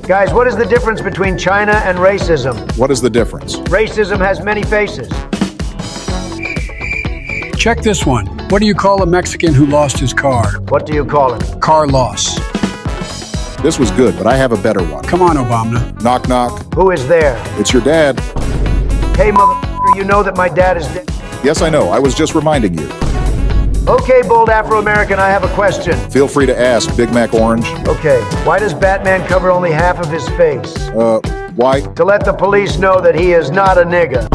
Guys, what is the difference between China and racism? What is the difference? Racism has many faces. Check this one. What do you call a Mexican who lost his car? What do you call it? Car loss. This was good, but I have a better one. Come on, Obama. Knock, knock. Who is there? It's your dad. Hey, motherfucker, you know that my dad is dead. Yes, I know. I was just reminding you. Okay, bold Afro-American, I have a question. Feel free to ask, Big Mac Orange. Okay, why does Batman cover only half of his face? Why? To let the police know that he is not a nigga.